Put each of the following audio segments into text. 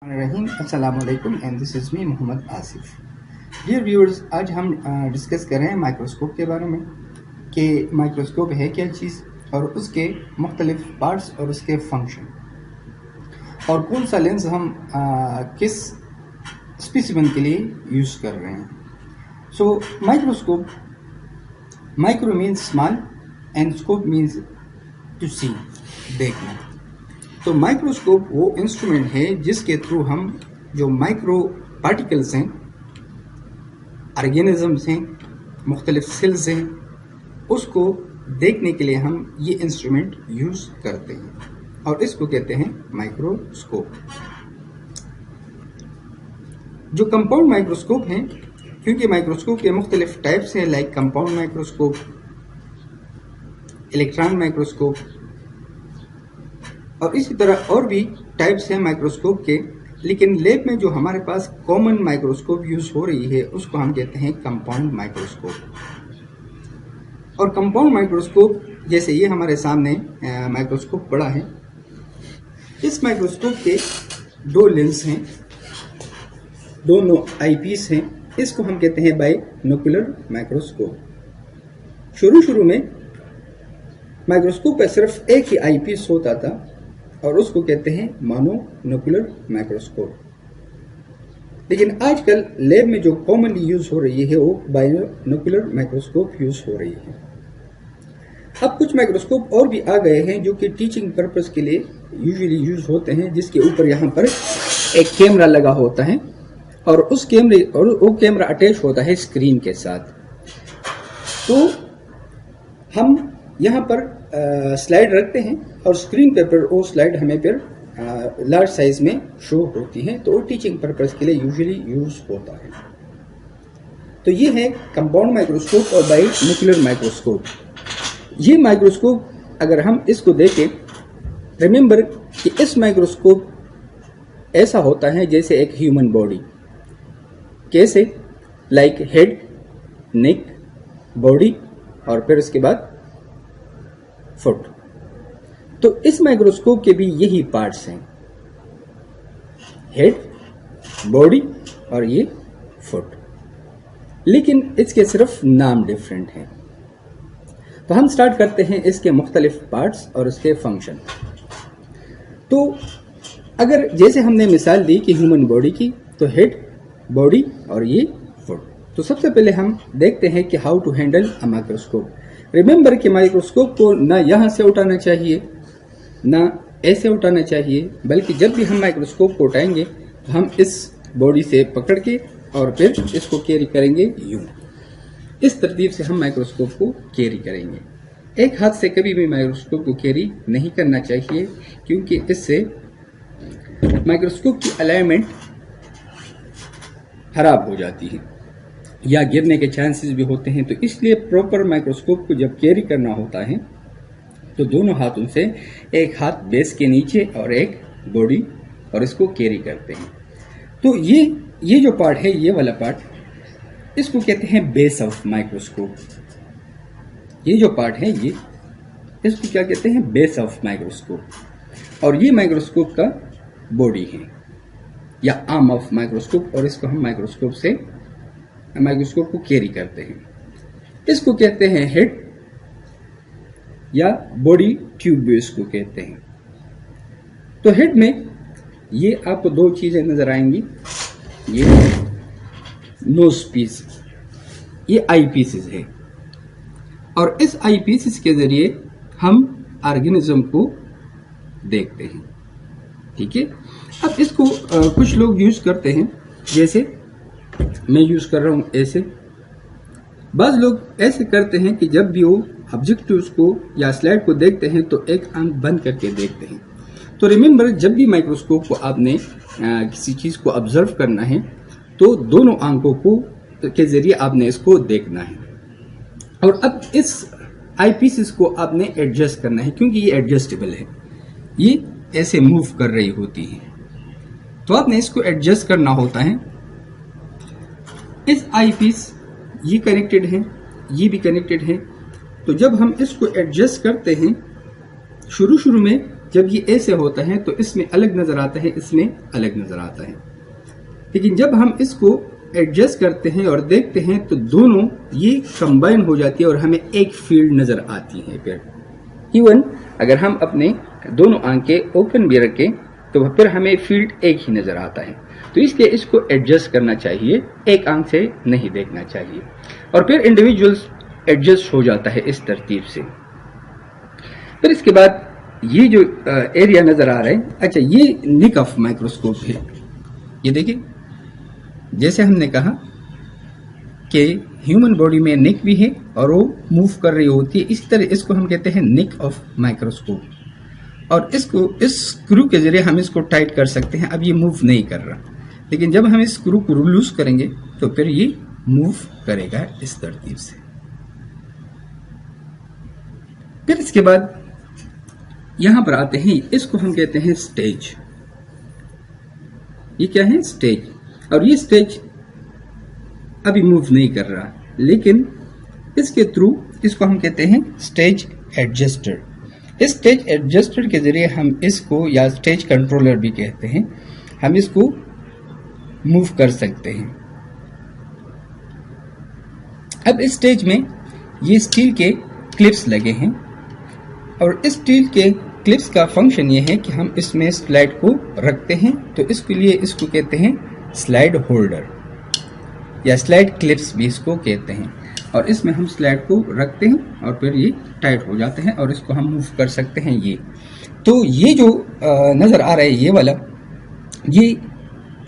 रहीम अस्सलाम वालेकुम and this is me Mohammad Asif. Dear viewers, आज हम डिस्कस कर रहे हैं माइक्रोस्कोप के बारे में कि माइक्रोस्कोप है क्या चीज़ और उसके मुख्तलिफ पार्ट्स और उसके फंक्शन और कौन सा लेंस हम किस स्पेसिमेन के लिए यूज़ कर रहे हैं। So microscope, micro means small and scope means to see, देखना। तो माइक्रोस्कोप वो इंस्ट्रूमेंट है जिसके थ्रू हम जो माइक्रो पार्टिकल्स हैं, ऑर्गेनिजम्स हैं, मुख्तलिफ सेल्स हैं, उसको देखने के लिए हम ये इंस्ट्रूमेंट यूज़ करते हैं और इसको कहते हैं माइक्रोस्कोप। जो कंपाउंड माइक्रोस्कोप हैं, क्योंकि माइक्रोस्कोप के मुख्तलिफ टाइप्स हैं, like compound microscope, electron microscope और इसी तरह और भी टाइप्स हैं माइक्रोस्कोप के। लेकिन लैब में जो हमारे पास कॉमन माइक्रोस्कोप यूज हो रही है उसको हम कहते हैं कंपाउंड माइक्रोस्कोप। और कंपाउंड माइक्रोस्कोप, जैसे ये हमारे सामने माइक्रोस्कोप पड़ा है, इस माइक्रोस्कोप के दो लेंस हैं, दोनों आईपीस हैं। इसको हम कहते हैं बाइनोकुलर माइक्रोस्कोप। शुरू में माइक्रोस्कोप का सिर्फ एक ही आईपीस होता था और उसको कहते हैं मोनोनोकुलर माइक्रोस्कोप। लेकिन आजकल लैब में जो कॉमनली यूज हो रही है वो बाइनोकुलर माइक्रोस्कोप यूज हो रही है। अब कुछ माइक्रोस्कोप और भी आ गए हैं जो कि टीचिंग पर्पस के लिए यूजुअली यूज होते हैं, जिसके ऊपर यहाँ पर एक कैमरा लगा होता है और वो कैमरा अटैच होता है स्क्रीन के साथ। तो हम यहाँ पर स्लाइड रखते हैं और स्क्रीन पर वो स्लाइड हमें फिर लार्ज साइज में शो होती है, तो वो टीचिंग पर्पस के लिए यूजुअली यूज होता है। तो ये है कंपाउंड माइक्रोस्कोप और बाइनोकुलर माइक्रोस्कोप। ये माइक्रोस्कोप अगर हम इसको देखें, रिमेंबर कि इस माइक्रोस्कोप ऐसा होता है जैसे एक ह्यूमन बॉडी। कैसे? लाइक हेड, नेक, बॉडी और फिर उसके बाद फुट। तो इस माइक्रोस्कोप के भी यही पार्ट्स हैं, हेड, बॉडी और ये फुट, लेकिन इसके सिर्फ नाम डिफरेंट हैं। तो हम स्टार्ट करते हैं इसके मुख्तलिफ पार्ट्स और उसके फंक्शन। तो अगर जैसे हमने मिसाल दी कि ह्यूमन बॉडी की, तो हेड, बॉडी और ये फुट। तो सबसे पहले हम देखते हैं कि how to handle a microscope. Remember कि माइक्रोस्कोप को ना यहाँ से उठाना चाहिए ना ऐसे उठाना चाहिए, बल्कि जब भी हम माइक्रोस्कोप को उठाएंगे तो हम इस बॉडी से पकड़ के और फिर इसको कैरी करेंगे यूं। इस तरतीब से हम माइक्रोस्कोप को कैरी करेंगे। एक हाथ से कभी भी माइक्रोस्कोप को कैरी नहीं करना चाहिए, क्योंकि इससे माइक्रोस्कोप की अलाइनमेंट खराब हो जाती है या गिरने के चांसेस भी होते हैं। तो इसलिए प्रॉपर माइक्रोस्कोप को जब कैरी करना होता है तो दोनों हाथों से, एक हाथ बेस के नीचे और एक बॉडी, और इसको कैरी करते हैं। तो ये जो पार्ट है, ये वाला पार्ट, इसको कहते हैं बेस ऑफ माइक्रोस्कोप। ये जो पार्ट है ये, इसको क्या कहते हैं? Base of microscope. और ये माइक्रोस्कोप का बॉडी है या आर्म ऑफ माइक्रोस्कोप, और इसको हम माइक्रोस्कोप को कैरी करते हैं। इसको कहते हैं हेड या बॉडी ट्यूब भी इसको कहते हैं। तो हेड में ये आपको दो चीजें नजर आएंगी, ये नोज पीस, ये आई पीसेस है, और इस आई पीसेस के जरिए हम ऑर्गेनिज्म को देखते हैं। ठीक है। अब इसको कुछ लोग यूज करते हैं, जैसे मैं यूज कर रहा हूं ऐसे। बाज लोग ऐसे करते हैं कि जब भी वो ऑब्जेक्टिव्स को या स्लाइड को देखते हैं तो एक आंख बंद करके देखते हैं। तो रिमेंबर, जब भी माइक्रोस्कोप को आपने किसी चीज को ऑब्जर्व करना है तो दोनों आंखों को के जरिए आपने इसको देखना है। और अब इस आई पीसेस को आपने एडजस्ट करना है, क्योंकि ये एडजस्टेबल है, ये ऐसे मूव कर रही होती है, तो आपने इसको एडजस्ट करना होता है। इस आई पीस ये कनेक्टेड है, ये भी कनेक्टेड है। तो जब हम इसको एडजस्ट करते हैं, शुरू में जब ये ऐसे होता है तो इसमें अलग नज़र आता है, इसमें अलग नज़र आता है। लेकिन जब हम इसको एडजस्ट करते हैं और देखते हैं तो दोनों ये कंबाइन हो जाती है और हमें एक फील्ड नज़र आती है। फिर इवन अगर हम अपने दोनों आंखें ओपन भी रखें तो फिर हमें फील्ड एक ही नज़र आता है। तो इसलिए इसको एडजस्ट करना चाहिए, एक आंख से नहीं देखना चाहिए। और फिर इंडिविजुअल्स एडजस्ट हो जाता है इस तरतीब से। फिर इसके बाद ये जो एरिया नज़र आ रहा है, अच्छा ये निक ऑफ माइक्रोस्कोप है। ये देखिए, जैसे हमने कहा कि ह्यूमन बॉडी में निक भी है और वो मूव कर रही होती है, इसी तरह इसको हम कहते हैं निक ऑफ माइक्रोस्कोप। और इसको इस स्क्रू के जरिए हम इसको टाइट कर सकते हैं। अब ये मूव नहीं कर रहा, लेकिन जब हम इस स्क्रू को लूज करेंगे तो फिर ये मूव करेगा इस तरतीब से। फिर इसके बाद यहां पर आते हैं, इसको हम कहते हैं स्टेज। ये क्या है? स्टेज। और ये स्टेज अभी मूव नहीं कर रहा, लेकिन इसके थ्रू इसको हम कहते हैं स्टेज एडजस्टर। इस स्टेज एडजस्टर के जरिए हम इसको, या स्टेज कंट्रोलर भी कहते हैं, हम इसको मूव कर सकते हैं। अब इस स्टेज में ये स्टील के क्लिप्स लगे हैं और इस स्टील के क्लिप्स का फंक्शन ये है कि हम इसमें स्लाइड को रखते हैं, तो इसके लिए इसको कहते हैं स्लाइड होल्डर या स्लाइड क्लिप्स भी इसको कहते हैं। और इसमें हम स्लाइड को रखते हैं और फिर ये टाइट हो जाते हैं और इसको हम मूव कर सकते हैं। ये तो ये जो नज़र आ रहा है ये वाला, ये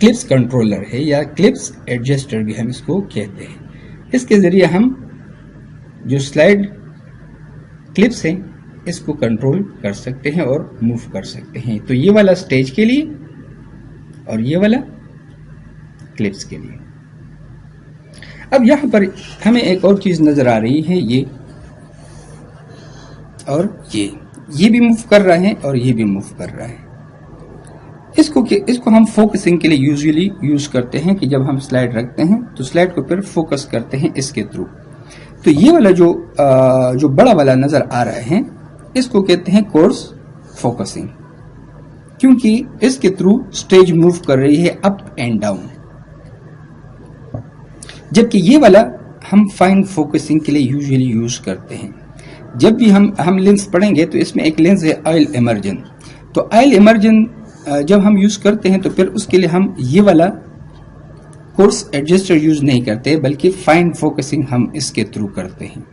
क्लिप्स कंट्रोलर है या क्लिप्स एडजस्टर भी हम इसको कहते हैं। इसके ज़रिए हम जो स्लाइड क्लिप्स हैं इसको कंट्रोल कर सकते हैं और मूव कर सकते हैं। तो ये वाला स्टेज के लिए और ये वाला क्लिप्स के लिए। अब यहां पर हमें एक और चीज नजर आ रही है, ये और ये भी मूव कर रहा है और ये भी मूव कर रहा है। इसको हम फोकसिंग के लिए यूजुअली यूज करते हैं कि जब हम स्लाइड रखते हैं तो स्लाइड को फिर फोकस करते हैं इसके थ्रू। तो ये वाला जो बड़ा वाला नजर आ रहा है इसको कहते हैं कोर्स फोकसिंग, क्योंकि इसके थ्रू स्टेज मूव कर रही है अप एंड डाउन। जबकि ये वाला हम फाइन फोकसिंग के लिए यूजुअली यूज करते हैं। जब भी हम लेंस पढ़ेंगे तो इसमें एक लेंस है ऑयल इमर्जन। तो ऑयल इमर्जन जब हम यूज करते हैं तो फिर उसके लिए हम ये वाला कोर्स एडजस्टर यूज नहीं करते, बल्कि फाइन फोकसिंग हम इसके थ्रू करते हैं।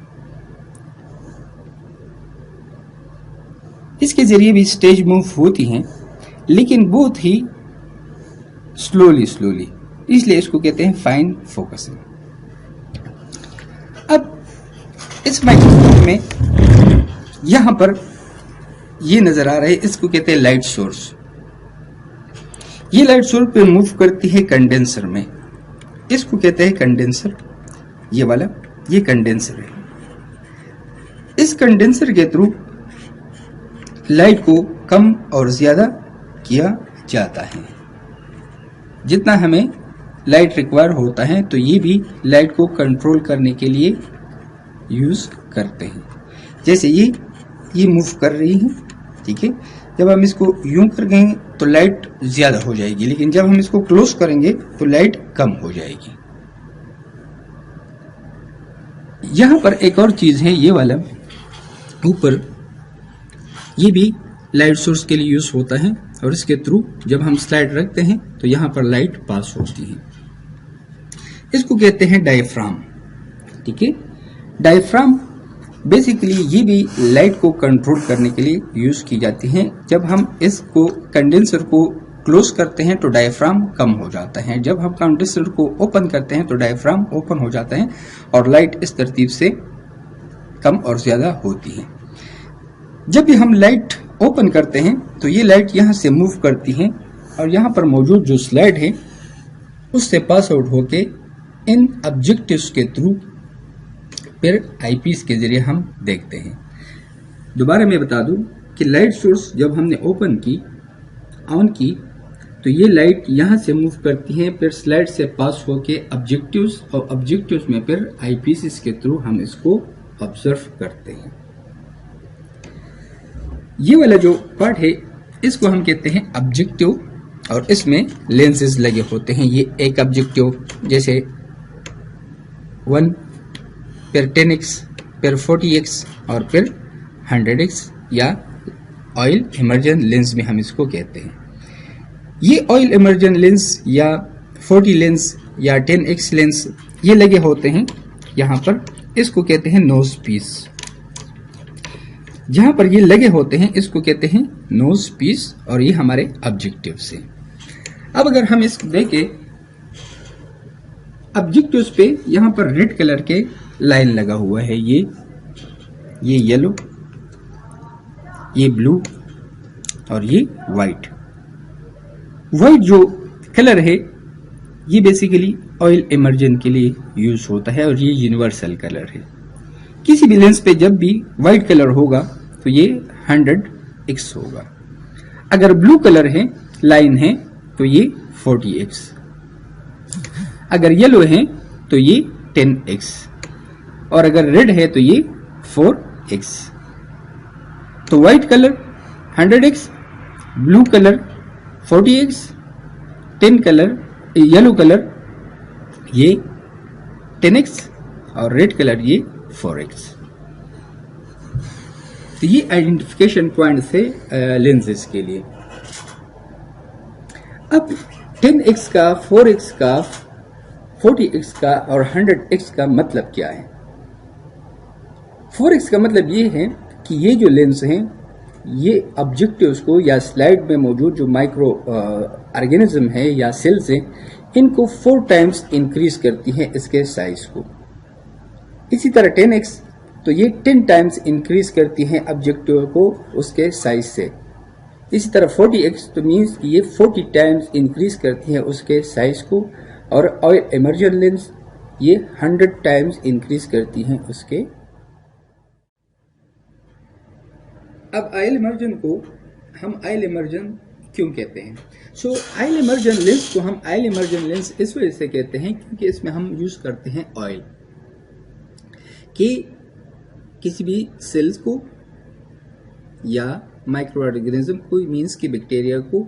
इसके जरिए भी स्टेज मूव होती हैं, लेकिन बहुत ही स्लोली, इसलिए इसको कहते हैं फाइन फोकसिंग। अब इस माइक्रोस्कोप में यहां पर ये नजर आ रहा है, इसको कहते हैं लाइट सोर्स। ये लाइट सोर्स पे मूव करती है कंडेंसर में, इसको कहते हैं कंडेंसर। ये वाला ये कंडेंसर है। इस कंडेंसर के थ्रू लाइट को कम और ज्यादा किया जाता है। जितना हमें लाइट रिक्वायर होता है तो ये भी लाइट को कंट्रोल करने के लिए यूज करते हैं। जैसे ये मूव कर रही है, ठीक है। जब हम इसको यूं करेंगे तो लाइट ज्यादा हो जाएगी, लेकिन जब हम इसको क्लोज करेंगे तो लाइट कम हो जाएगी। यहां पर एक और चीज है, ये वाला ऊपर, ये भी लाइट सोर्स के लिए यूज होता है और इसके थ्रू जब हम स्लाइड रखते हैं तो यहां पर लाइट पास होती है। इसको कहते हैं डायफ्राम, ठीक है। डायफ्राम बेसिकली ये भी लाइट को कंट्रोल करने के लिए यूज की जाती है। जब हम इसको कंडेंसर को क्लोज करते हैं तो डायफ्राम कम हो जाता है, जब हम कंडेंसर को ओपन करते हैं तो डायफ्राम ओपन हो जाता है और लाइट इस तरतीब से कम और ज्यादा होती है। जब भी हम लाइट ओपन करते हैं तो ये लाइट यहां से मूव करती है और यहां पर मौजूद जो स्लाइड है उससे पास आउट होके इन ऑब्जेक्टिव्स के थ्रू फिर आईपीस के जरिए हम देखते हैं। दोबारा मैं बता दूं कि लाइट सोर्स जब हमने ऑन की तो ये लाइट यहां से मूव करती है, फिर स्लाइड से पास होके ऑब्जेक्टिव्स और ऑब्जेक्टिव्स में फिर आईपीस के थ्रू हम इसको ऑब्जर्व करते हैं। ये वाला जो पार्ट है इसको हम कहते हैं ऑब्जेक्टिव, और इसमें लेंसेज लगे होते हैं। ये एक ऑब्जेक्टिव जैसे 1 फिर 10x फिर 40x और फिर 100x या ऑयल इमर्जन लेंस में हम इसको कहते हैं। ये ऑयल इमर्जन लेंस या 40 लेंस या 10x लेंस ये लगे होते हैं यहाँ पर, इसको कहते हैं नोज पीस। जहां पर ये लगे होते हैं इसको कहते हैं नोज पीस, और ये हमारे ऑब्जेक्टिव से। अब अगर हम इसको देखें ऑब्जेक्टिव्स पे, यहां पर रेड कलर के लाइन लगा हुआ है, ये येलो, ये ब्लू और ये व्हाइट। व्हाइट जो कलर है ये बेसिकली ऑयल इमर्जन के लिए यूज होता है और ये यूनिवर्सल कलर है। किसी भी लेंस पे जब भी व्हाइट कलर होगा तो ये 100x होगा। अगर ब्लू कलर है, लाइन है, तो ये 40x। अगर येलो है तो ये 10x, और अगर रेड है तो ये 4x। तो white colour 100x, blue colour 40x, 10 colour yellow colour ये 10x और रेड कलर ये 4x। तो ये आइडेंटिफिकेशन पॉइंट थे लेंसेज के लिए। अब 10x का, 4x का, 40x का और 100x का मतलब क्या है? 4x का मतलब ये है कि ये जो लेंस हैं ये ऑब्जेक्टिव्स को या स्लाइड में मौजूद जो माइक्रो ऑर्गेनिज्म है या सेल्स हैं इनको 4 टाइम्स इंक्रीज करती हैं इसके साइज को। इसी तरह 10x तो ये 10 टाइम्स इंक्रीज करती हैं ऑब्जेक्टिव को उसके साइज से। इसी तरह 40x तो मीन्स कि ये 40 टाइम्स इंक्रीज करती हैं उसके साइज को, और ऑयल इमर्जन लेंस ये 100 टाइम्स इंक्रीज करती हैं उसके। अब ऑयल इमर्जन को हम ऑयल इमर्जन क्यों कहते हैं? सो ऑयल इमर्जन लेंस को हम ऑयल इमर्जन लेंस इस वजह से कहते हैं क्योंकि इसमें हम यूज करते हैं ऑयल कि किसी भी सेल्स को या माइक्रो ऑर्गेनिज्म को, मीन्स की बैक्टीरिया को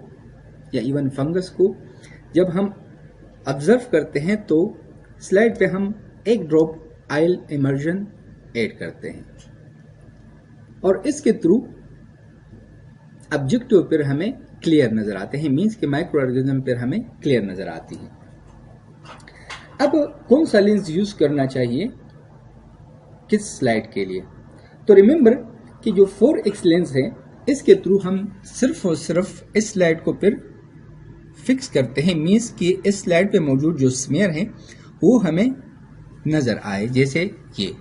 या इवन फंगस को जब हम ऑब्जर्व करते हैं तो स्लाइड पे हम एक ड्रॉप ऑयल इमर्जन ऐड करते हैं और इसके थ्रू ऑब्जेक्टिव पर हमें क्लियर नजर आते हैं, मीन्स कि माइक्रो ऑर्गेनिज्म पर हमें क्लियर नजर आती है। अब कौन सा लेंस यूज करना चाहिए किस स्लाइड के लिए? तो रिमेंबर कि जो 4x लेंस है इसके थ्रू हम सिर्फ और सिर्फ इस स्लाइड को फिर फिक्स करते हैं, मीन्स कि इस स्लाइड पे मौजूद जो स्मेयर है वो हमें नजर आए, जैसे ये।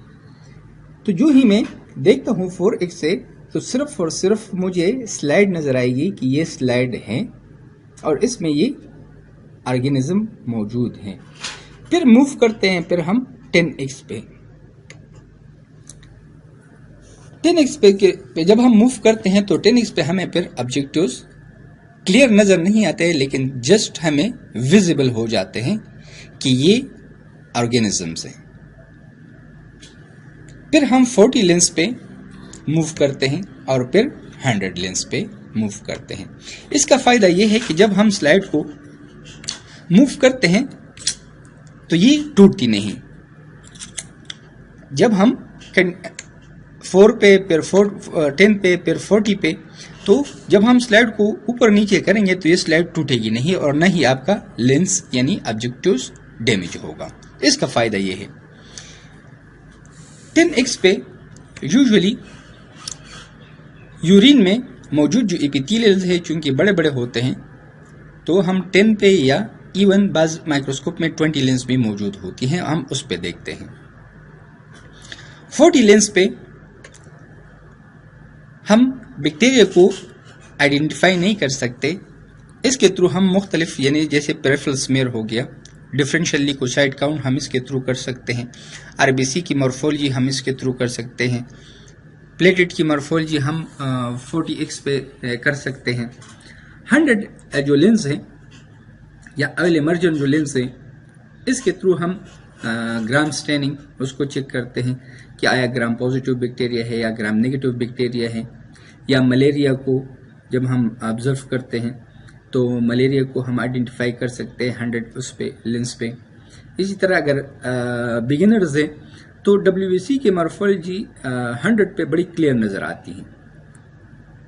तो जो ही मैं देखता हूं 4x से तो सिर्फ और सिर्फ मुझे स्लाइड नजर आएगी कि ये स्लाइड है और इसमें ये ऑर्गेनिज्म मौजूद है। फिर मूव करते हैं फिर हम 10x पे। 10x पे जब हम मूव करते हैं तो 10x पे हमें फिर ऑब्जेक्टिव्स क्लियर नजर नहीं आते, लेकिन जस्ट हमें विजिबल हो जाते हैं कि ये ऑर्गेनिजम्स हैं। फिर हम 40 लेंस पे मूव करते हैं और फिर 100 लेंस पे मूव करते हैं। इसका फायदा ये है कि जब हम स्लाइड को मूव करते हैं तो ये टूटती नहीं। जब हम 4 पे फिर 10 पे फिर 40 पे, तो जब हम स्लाइड को ऊपर नीचे करेंगे तो ये स्लाइड टूटेगी नहीं और न ही आपका लेंस यानी ऑब्जेक्टिव्स डैमेज होगा। इसका फायदा ये है। 10x पे यूजुअली यूरिन में मौजूद जो एपिथेलियल्स है चूंकि बड़े बड़े होते हैं तो हम 10 पे या इवन बाज माइक्रोस्कोप में 20 लेंस भी मौजूद होती हैं, हम उस पे देखते हैं। 40 लेंस पे हम बैक्टीरिया को आइडेंटिफाई नहीं कर सकते। इसके थ्रू हम मुख्तलिफ यानी जैसे पेरिफेरल स्मेयर हो गया, डिफरेंशियल ल्यूकोसाइट काउंट हम इसके थ्रू कर सकते हैं, आरबीसी की मॉर्फोलॉजी हम इसके थ्रू कर सकते हैं, प्लेटेट की मॉर्फोलॉजी हम 40x पे कर सकते हैं। 100 जो लेंस है या ऑयल इमर्जन जो लेंस है इसके थ्रू हम ग्राम स्टेनिंग उसको चेक करते हैं कि आया ग्राम पॉजिटिव बैक्टीरिया है या ग्राम नेगेटिव बैक्टीरिया है। या मलेरिया को जब हम ऑब्जर्व करते हैं तो मलेरिया को हम आइडेंटिफाई कर सकते हैं 100 उस पे लेंस पे। इसी तरह अगर बिगिनर्स हैं तो WBC की मॉर्फोलॉजी 100 पे बड़ी क्लियर नज़र आती है,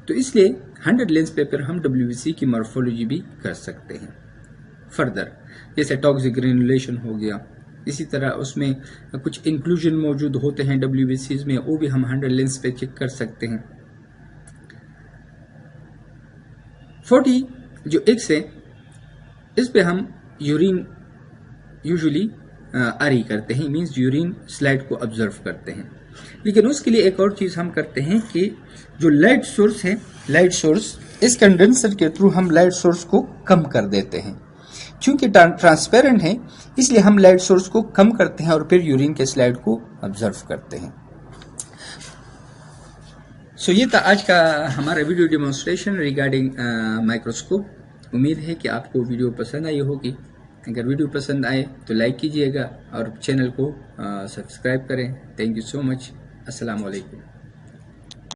तो इसलिए 100 लेंस पे फिर हम WBC की मॉर्फोलॉजी भी कर सकते हैं। फर्दर जैसे टॉक्सिक ग्रेनुलेशन हो गया, इसी तरह उसमें कुछ इंक्लूजन मौजूद होते हैं WBCs में, वो भी हम 100 लेंस पे चेक कर सकते हैं। 40 जो एक्स है इस पे हम यूरिन यूजुअली आरी करते हैं, मींस यूरिन स्लाइड को ऑब्जर्व करते हैं। लेकिन उसके लिए एक और चीज हम करते हैं कि जो लाइट सोर्स है, लाइट सोर्स, इस कंडेंसर के थ्रू हम लाइट सोर्स को कम कर देते हैं। क्योंकि ट्रांसपेरेंट है इसलिए हम लाइट सोर्स को कम करते हैं और फिर यूरिन के स्लाइड को ऑब्जर्व करते हैं। सो ये था आज का हमारा वीडियो डेमोन्स्ट्रेशन रिगार्डिंग माइक्रोस्कोप। उम्मीद है कि आपको वीडियो पसंद आई होगी। अगर वीडियो पसंद आए तो लाइक कीजिएगा और चैनल को सब्सक्राइब करें। Thank you so much. अस्सलाम वालेकुम।